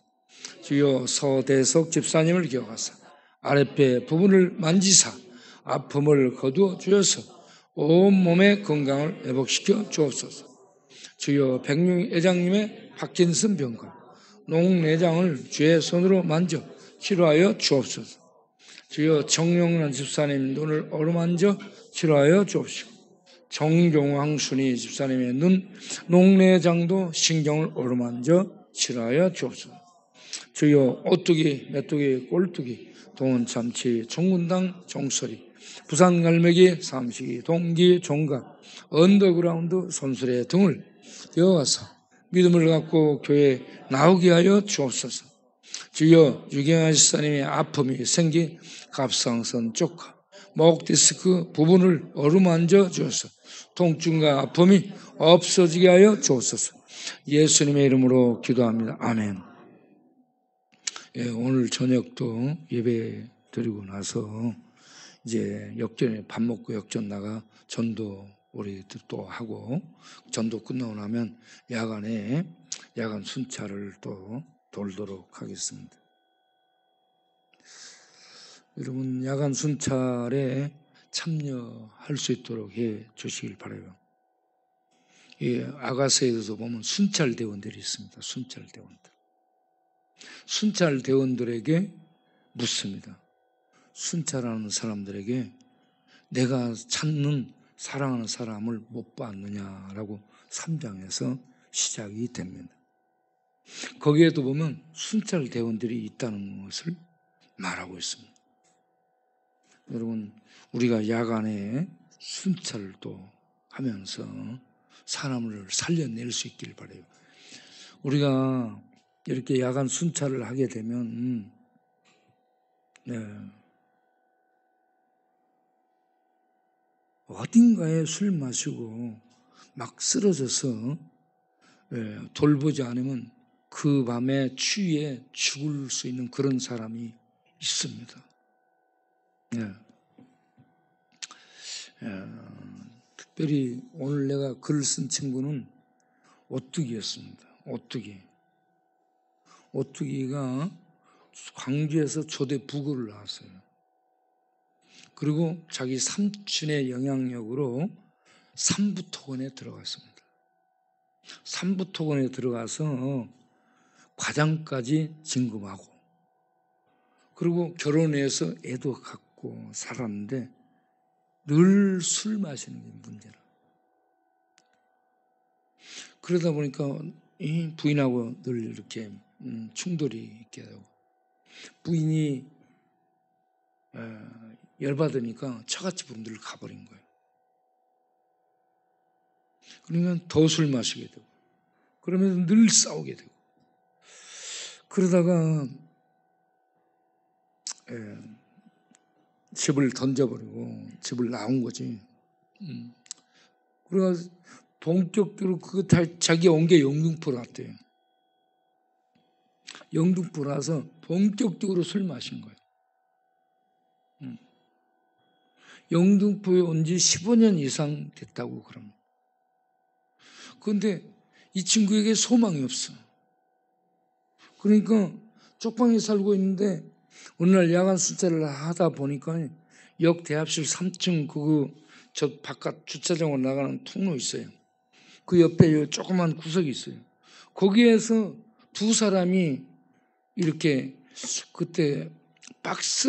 S1: 주여, 서대석 집사님을 기억하사 아랫배 부분을 만지사 아픔을 거두어 주셔서 온몸의 건강을 회복시켜 주옵소서. 주여, 백룡 회장님의 파킨슨 병과 농내장을 주의 손으로 만져 치료하여 주옵소서. 주여, 정용란 집사님 눈을 어루만져 치료하여 주옵시고, 정종황 순희 집사님의 눈 농내장도 신경을 어루만져 치료하여 주옵소서. 주여, 오뚜기, 메뚜기, 꼴뚜기, 동원참치, 종군당, 종소리, 부산갈매기, 삼식이, 동기, 종각, 언더그라운드, 손수레 등을 이어와서 믿음을 갖고 교회에 나오게 하여 주옵소서. 주여, 유경아 집사님의 아픔이 생긴 갑상선 쪽과 목 디스크 부분을 어루만져 주옵소서. 통증과 아픔이 없어지게 하여 주옵소서. 예수님의 이름으로 기도합니다. 아멘. 오늘 저녁도 예배 드리고 나서 이제 역전에 밥 먹고 역전 나가 전도 우리 또 하고, 전도 끝나고 나면 야간에 야간 순찰을 또 돌도록 하겠습니다. 여러분, 야간 순찰에 참여할 수 있도록 해 주시길 바라요. 아가서에서 보면 순찰대원들이 있습니다. 순찰대원들. 순찰대원들에게 묻습니다. 순찰하는 사람들에게 내가 찾는 사랑하는 사람을 못 봤느냐라고 3장에서 시작이 됩니다. 거기에도 보면 순찰 대원들이 있다는 것을 말하고 있습니다. 여러분, 우리가 야간에 순찰도 하면서 사람을 살려낼 수 있길 바라요. 우리가 이렇게 야간 순찰을 하게 되면 어딘가에 술 마시고 막 쓰러져서 돌보지 않으면 그 밤에 추위에 죽을 수 있는 그런 사람이 있습니다. 특별히 오늘 내가 글을 쓴 친구는 오뚜기였습니다. 오뚜기가 광주에서 조대 부고를 나왔어요. 그리고 자기 삼촌의 영향력으로 삼부토건에 들어갔습니다. 삼부토건에 들어가서 과장까지 진급하고, 그리고 결혼해서 애도 갖고 살았는데 늘 술 마시는 게 문제라. 그러다 보니까 이 부인하고 늘 이렇게 충돌이 있게 되고, 부인이 열받으니까 처갓집으로 늘 가버린 거예요. 그러면 더 술 마시게 되고, 그러면서 늘 싸우게 되고, 그러다가 집을 던져버리고 집을 나온 거지. 그래서 본격적으로 그거 다 자기가 온 게 영등포로 왔대요. 영등포로 와서 본격적으로 술 마신 거예요. 영등포에 온 지 15년 이상 됐다고 그럽니다. 그런데 이 친구에게 소망이 없어. 그러니까 쪽방에 살고 있는데 어느 날 야간 순찰을 하다 보니까 역 대합실 3층 저 바깥 주차장으로 나가는 통로 있어요. 그 옆에 조그만 구석이 있어요. 거기에서 두 사람이 이렇게 그때 박스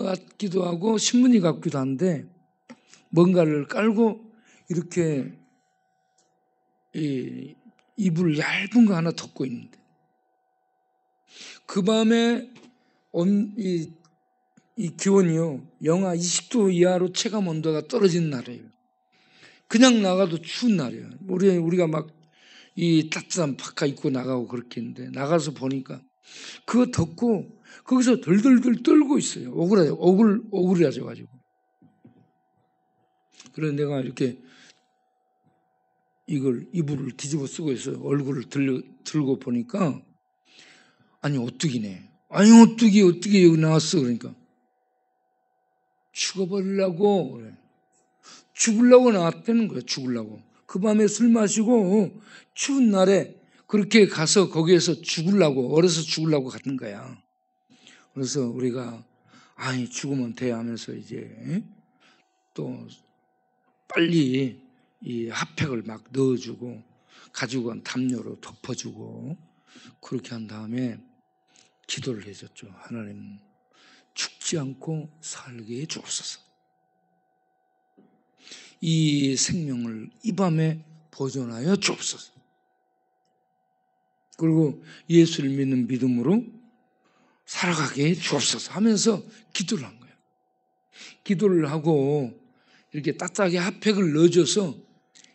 S1: 같기도 하고 신문지 같기도 한데 뭔가를 깔고 이렇게 이불 얇은 거 하나 덮고 있는데, 그 밤에 이 기온이요 영하 20도 이하로 체감 온도가 떨어지는 날이에요. 그냥 나가도 추운 날이에요. 우리가 막 이 따뜻한 파카 입고 나가고 그렇게 했는데, 나가서 보니까 그거 덮고 거기서 덜덜덜 떨고 있어요. 억울해져가지고. 그래서 내가 이렇게 이불을 뒤집어 쓰고 있어요. 얼굴을 들고 보니까 아니 오뚜기네. 아니 오뚜기 여기 나왔어. 그러니까 죽어버리려고 그래. 죽으려고 나왔다는 거예요. 죽으려고. 그 밤에 술 마시고 추운 날에 그렇게 가서 거기에서 얼어서 죽으려고 갔는 거야. 그래서 우리가 아니 죽으면 돼 하면서 이제 또 빨리 이 핫팩을 막 넣어주고 가지고 간 담요로 덮어주고 그렇게 한 다음에 기도를 해줬죠. 하나님, 죽지 않고 살게 주옵소서. 이 생명을 이 밤에 보존하여 주옵소서. 그리고 예수를 믿는 믿음으로 살아가게 해 주옵소서 하면서 기도를 한 거예요. 기도를 하고 이렇게 따뜻하게 핫팩을 넣어줘서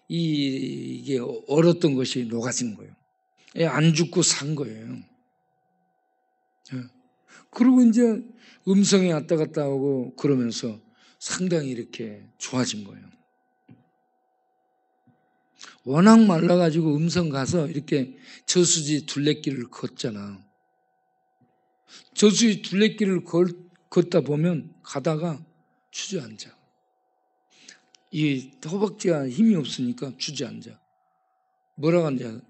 S1: 이게 얼었던 것이 녹아진 거예요. 안 죽고 산 거예요. 그리고 이제 음성이 왔다 갔다 하고 그러면서 상당히 이렇게 좋아진 거예요. 워낙 말라가지고 음성 가서 이렇게 저수지 둘레길을 걷잖아. 저수지 둘레길을 걷다 보면 가다가 주저앉아. 이 허벅지가 힘이 없으니까 주저앉아. 뭐라고 하냐?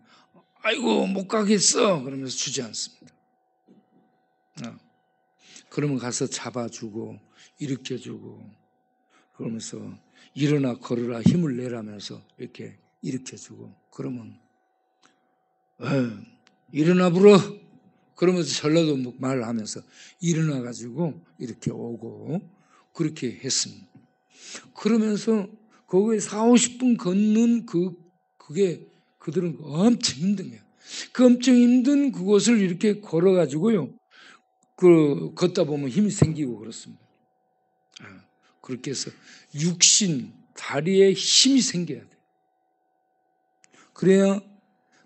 S1: 아이고 못 가겠어. 그러면서 주저앉습니다. 그러면 가서 잡아주고 일으켜주고 그러면서 일어나 걸으라 힘을 내라면서 이렇게 일으켜주고 그러면 일어나 불어 그러면서 전라도 말을 하면서 일어나가지고 이렇게 오고 그렇게 했습니다. 그러면서 거기에 40-50분 걷는 그게 그들은 엄청 힘든 거예요. 그 엄청 힘든 그곳을 이렇게 걸어가지고요. 걷다 보면 힘이 생기고 그렇습니다. 그렇게 해서 육신, 다리에 힘이 생겨야 돼요. 그래야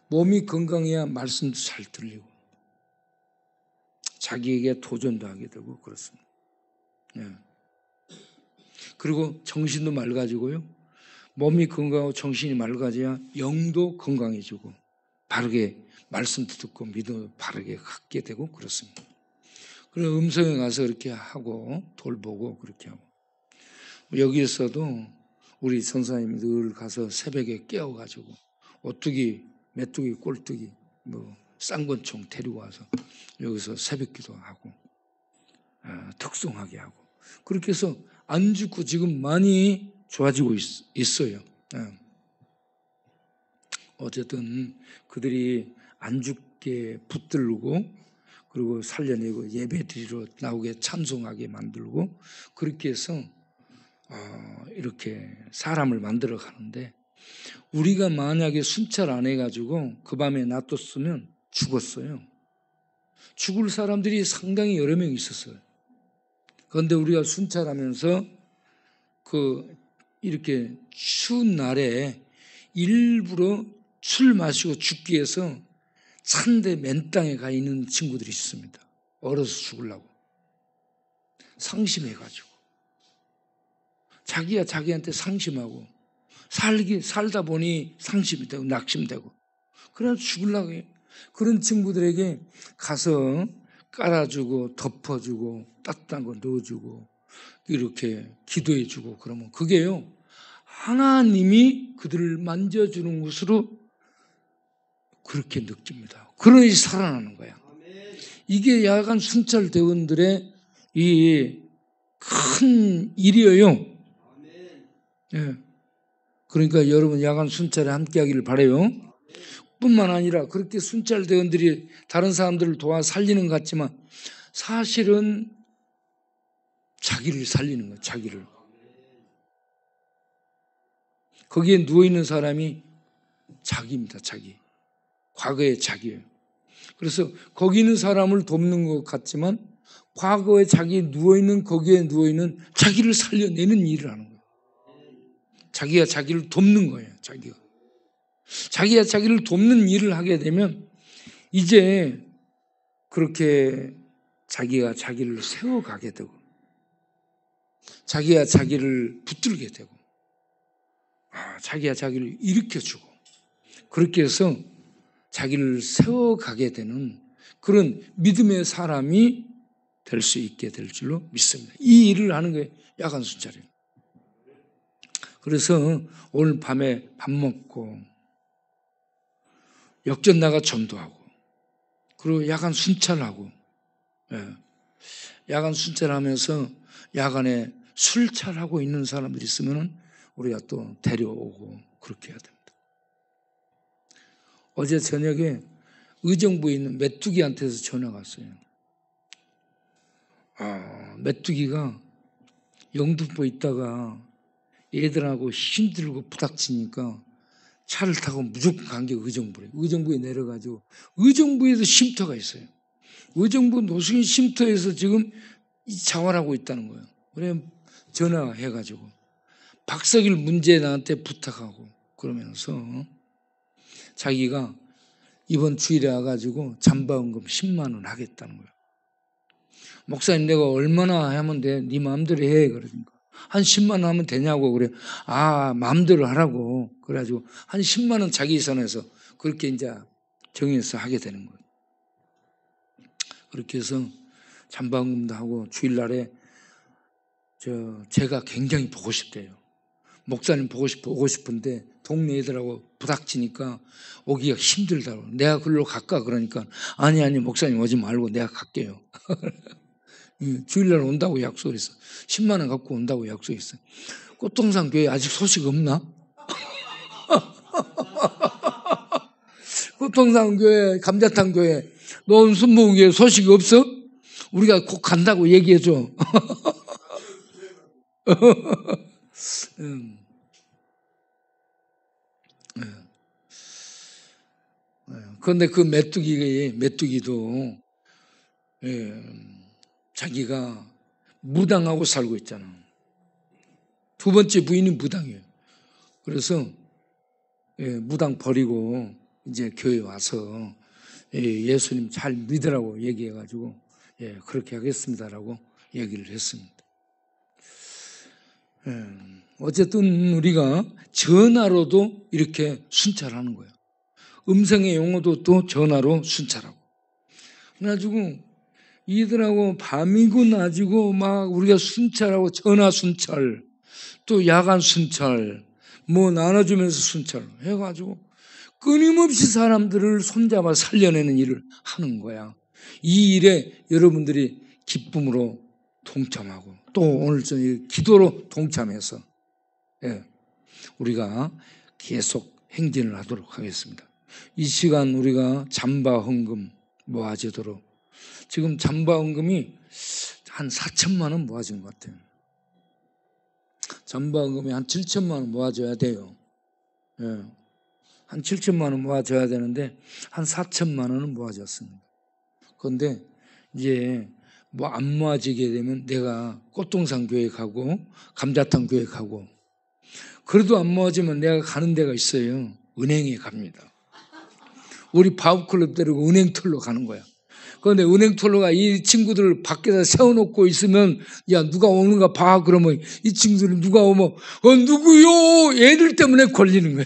S1: 몸이 건강해야 말씀도 잘 들리고 자기에게 도전도 하게 되고 그렇습니다. 그리고 정신도 맑아지고요. 몸이 건강하고 정신이 맑아져야 영도 건강해지고 바르게 말씀도 듣고 믿음도 바르게 갖게 되고 그렇습니다. 그래서 음성에 가서 이렇게 하고 돌보고 그렇게 하고 여기에서도 우리 선사님이 늘 가서 새벽에 깨워가지고 오뚜기, 메뚜기, 꼴뚜기, 쌍권총 데리고 와서 여기서 새벽기도 하고 특송하게 하고 그렇게 해서 안 죽고 지금 많이 좋아지고 있어요. 어쨌든 그들이 안 죽게 붙들고 그리고 살려내고 예배드리러 나오게 찬송하게 만들고 그렇게 해서 이렇게 사람을 만들어 가는데 우리가 만약에 순찰 안 해가지고 그 밤에 놔뒀으면 죽었어요. 죽을 사람들이 상당히 여러 명 있었어요. 그런데 우리가 순찰하면서 이렇게 추운 날에 일부러 술 마시고 죽기 위해서 찬데 맨 땅에 가 있는 친구들이 있습니다. 얼어서 죽으려고. 상심해가지고. 자기야 자기한테 상심하고 살다 보니 상심이 되고 낙심되고 그래서 죽으려고 해요. 그런 친구들에게 가서 깔아주고 덮어주고 따뜻한 거 넣어주고 이렇게 기도해주고 그러면 그게요 하나님이 그들을 만져주는 것으로 그렇게 느낍니다. 그러니 살아나는 거야. 이게 야간 순찰 대원들의 이 큰 일이에요. 예. 그러니까 여러분 야간 순찰에 함께하기를 바라요. 뿐만 아니라 그렇게 순찰 대원들이 다른 사람들을 도와 살리는 것 같지만 사실은 자기를 살리는 거예요. 자기를. 거기에 누워있는 사람이 자기입니다. 자기. 과거의 자기예요. 그래서 거기 있는 사람을 돕는 것 같지만 과거에 자기 누워있는 거기에 누워있는 자기를 살려내는 일을 하는 거예요. 자기가 자기를 돕는 거예요. 자기가 자기를 돕는 일을 하게 되면 이제 그렇게 자기가 자기를 세워가게 되고 자기가 자기를 붙들게 되고 자기가 자기를 일으켜주고 그렇게 해서 자기를 세워가게 되는 그런 믿음의 사람이 될 수 있게 될 줄로 믿습니다. 이 일을 하는 게 야간 순찰이에요. 그래서 오늘 밤에 밥 먹고 역전 나가 전도하고 그리고 야간 순찰하고 야간 순찰하면서 야간에 술찰하고 있는 사람들이 있으면 우리가 또 데려오고 그렇게 해야 됩니다. 어제 저녁에 의정부에 있는 메뚜기한테서 전화가 왔어요. 메뚜기가 영등포에 있다가 애들하고 힘들고 부닥치니까 차를 타고 무조건 간 게 의정부래. 의정부에 내려가지고 의정부에도 쉼터가 있어요. 의정부 노숙인 쉼터에서 지금 자활하고 있다는 거예요. 그래 전화해가지고 박석일 문제 나한테 부탁하고 그러면서 자기가 이번 주일에 와가지고 잠바원금 10만 원 하겠다는 거예요. 목사님 내가 얼마나 하면 돼? 네 마음대로 해. 그러니까 한 10만 원 하면 되냐고 그래. 마음대로 하라고. 그래가지고 한 10만 원 자기 선에서 그렇게 이제 정해서 하게 되는 거예요. 그렇게 해서 잠바원금도 하고 주일날에 제가 굉장히 보고 싶대요. 목사님 보고 싶은데 동네 애들하고 부닥치니까 오기가 힘들다고. 내가 글로 갈까? 그러니까 아니 목사님 오지 말고 내가 갈게요. 주일날 온다고 약속했어. 10만 원 갖고 온다고 약속했어. 꽃동산 교회 아직 소식 없나? 꽃동산 교회, 감자탕 교회 너 순복음교회 소식이 없어? 우리가 꼭 간다고 얘기해줘. 그런데 그 메뚜기도 자기가 무당하고 살고 있잖아. 두 번째 부인이 무당이에요. 그래서 무당 버리고 이제 교회 와서 예수님 잘 믿으라고 얘기해가지고 그렇게 하겠습니다라고 얘기를 했습니다. 어쨌든 우리가 전화로도 이렇게 순찰하는 거예요. 음성의 용어도 또 전화로 순찰하고. 그래가지고 이들하고 밤이고 낮이고 막 우리가 순찰하고 전화 순찰, 또 야간 순찰, 뭐 나눠주면서 순찰 해가지고 끊임없이 사람들을 손잡아 살려내는 일을 하는 거야. 이 일에 여러분들이 기쁨으로 동참하고 또 오늘 저녁 기도로 동참해서 우리가 계속 행진을 하도록 하겠습니다. 이 시간 우리가 잠바 헌금 모아지도록, 지금 잠바 헌금이 한 4천만 원 모아진 것 같아요. 잠바 헌금이 한 7천만 원 모아져야 돼요. 한 7천만 원 모아져야 되는데 한 4천만 원은 모아졌습니다. 그런데 이제 뭐 안 모아지게 되면 내가 꽃동산 교회 가고 감자탕 교회 가고, 그래도 안 모아지면 내가 가는 데가 있어요. 은행에 갑니다. 우리 바우클럽 데리고 은행털로 가는 거야. 그런데 은행털로가 이 친구들을 밖에다 세워놓고 있으면 야 누가 오는가 봐. 그러면 이 친구들은 누가 오면 누구요? 애들 때문에 걸리는 거야.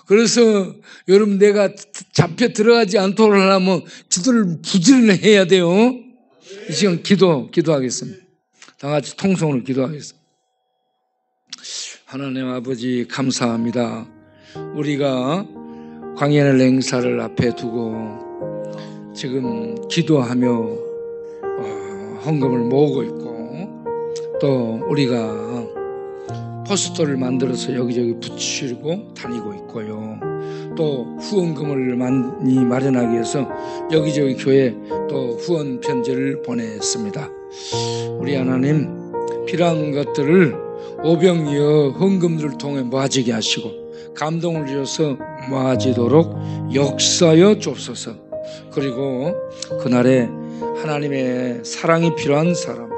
S1: 그래서 여러분 내가 잡혀 들어가지 않도록 하려면 기도를 부지런히 해야 돼요. 이 시간 기도하겠습니다. 다 같이 통성으로 기도하겠습니다. 하나님 아버지 감사합니다. 우리가 광야의 행사를 앞에 두고 지금 기도하며 헌금을 모으고 있고, 또 우리가 포스터를 만들어서 여기저기 붙이고 다니고 있고요. 또 후원금을 많이 마련하기 위해서 여기저기 교회 또 후원 편지를 보냈습니다. 우리 하나님 필요한 것들을 오병이어 헌금들을 통해 모아지게 하시고 감동을 주셔서 모아지도록 역사여 주옵소서. 그리고 그날에 하나님의 사랑이 필요한 사람,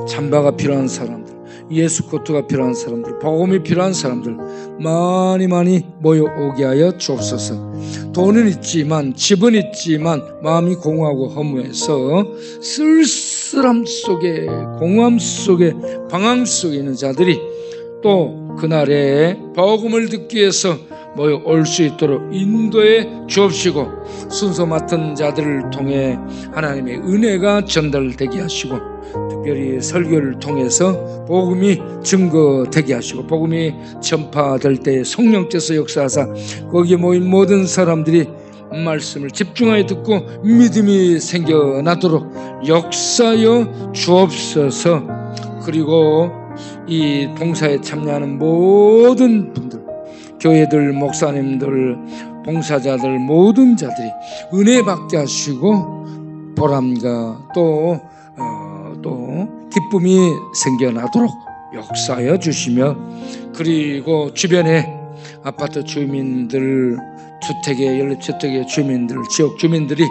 S1: 잠바가 필요한 사람들, 예수 코트가 필요한 사람들, 복음이 필요한 사람들 많이 모여오게 하여 주옵소서. 돈은 있지만 집은 있지만 마음이 공허하고 허무해서 쓸쓸함 속에 공허함 속에 방황 속에 있는 자들이 또 그날에 복음을 듣기 위해서 모여올 수 있도록 인도해 주옵시고, 순서 맡은 자들을 통해 하나님의 은혜가 전달되게 하시고, 특별히 설교를 통해서 복음이 증거되게 하시고, 복음이 전파될 때 성령께서 역사하사 거기에 모인 모든 사람들이 말씀을 집중하여 듣고 믿음이 생겨나도록 역사여 주옵소서. 그리고 이 봉사에 참여하는 모든 분들, 교회들, 목사님들, 봉사자들, 모든 자들이 은혜 받게 하시고 보람과 또 기쁨이 생겨나도록 역사하여 주시며, 그리고 주변에 아파트 주민들, 주택의 연립주택의 주민들, 지역 주민들이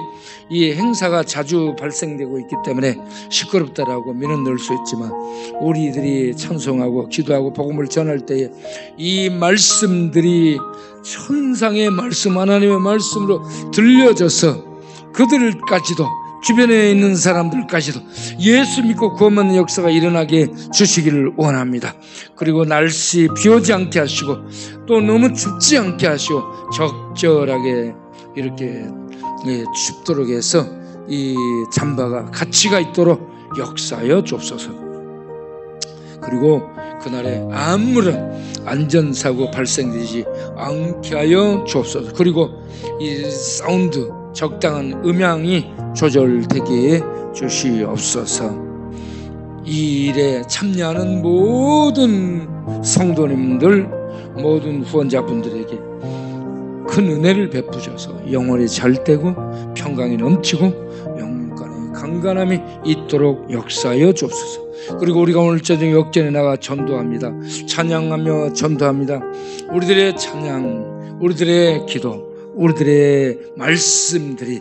S1: 이 행사가 자주 발생되고 있기 때문에 시끄럽다라고 미는 넣을 수 있지만, 우리들이 찬송하고 기도하고 복음을 전할 때에 이 말씀들이 천상의 말씀, 하나님의 말씀으로 들려져서 그들까지도, 주변에 있는 사람들까지도 예수 믿고 구원받는 역사가 일어나게 주시기를 원합니다. 그리고 날씨 비 오지 않게 하시고 또 너무 춥지 않게 하시고 적절하게 이렇게 춥도록 해서 이 잠바가 가치가 있도록 역사하여 주옵소서. 그리고 그날에 아무런 안전사고 발생되지 않게 하여 주옵소서. 그리고 이 사운드, 적당한 음향이 조절되게 주시옵소서. 이 일에 참여하는 모든 성도님들 모든 후원자분들에게 큰 은혜를 베푸셔서 영혼이 잘되고 평강이 넘치고 영간의 강건함이 있도록 역사하여 주옵소서. 그리고 우리가 오늘 저녁 역전에 나가 전도합니다. 찬양하며 전도합니다. 우리들의 찬양, 우리들의 기도, 우리들의 말씀들이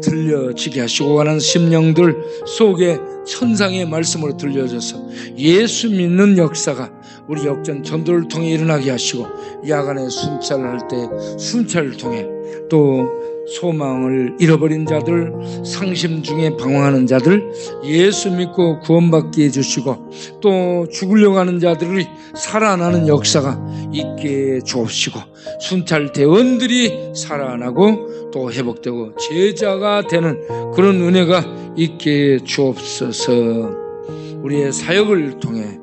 S1: 들려지게 하시고 가는 심령들 속에 천상의 말씀으로 들려져서 예수 믿는 역사가 우리 역전 전도를 통해 일어나게 하시고, 야간에 순찰할 때 순찰을 통해 또 소망을 잃어버린 자들, 상심 중에 방황하는 자들 예수 믿고 구원받게 해주시고, 또 죽으려고 하는 자들이 살아나는 역사가 있게 주옵시고, 순찰 대원들이 살아나고 또 회복되고 제자가 되는 그런 은혜가 있게 주옵소서. 우리의 사역을 통해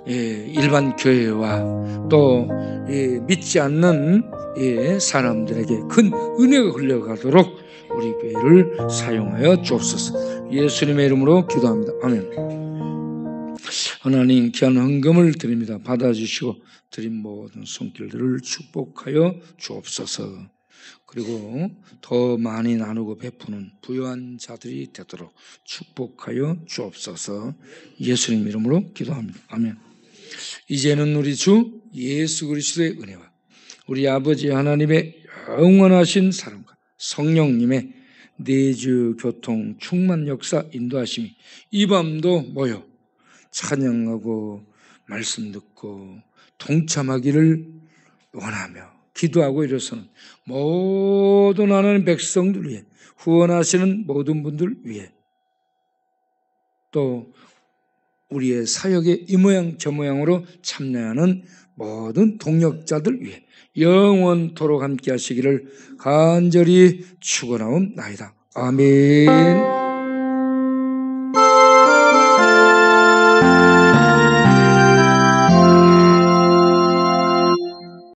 S1: 일반 교회와 또 믿지 않는 사람들에게 큰 은혜가 흘러가도록 우리 교회를 사용하여 주옵소서. 예수님의 이름으로 기도합니다. 아멘. 하나님, 귀한 헌금을 드립니다. 받아주시고 드린 모든 손길들을 축복하여 주옵소서. 그리고 더 많이 나누고 베푸는 부유한 자들이 되도록 축복하여 주옵소서. 예수님 이름으로 기도합니다. 아멘. 이제는 우리 주 예수 그리스도의 은혜와 우리 아버지 하나님의 영원하신 사랑과 성령님의 내주 교통 충만 역사 인도하심이 이 밤도 모여 찬양하고 말씀 듣고 동참하기를 원하며 기도하고 이래서는 모든 하나님 백성들 위해, 후원하시는 모든 분들 위해, 또 우리의 사역의 이 모양 저 모양으로 참여하는 모든 동역자들 위해 영원토록 함께 하시기를 간절히 축원하옵나이다. 아멘.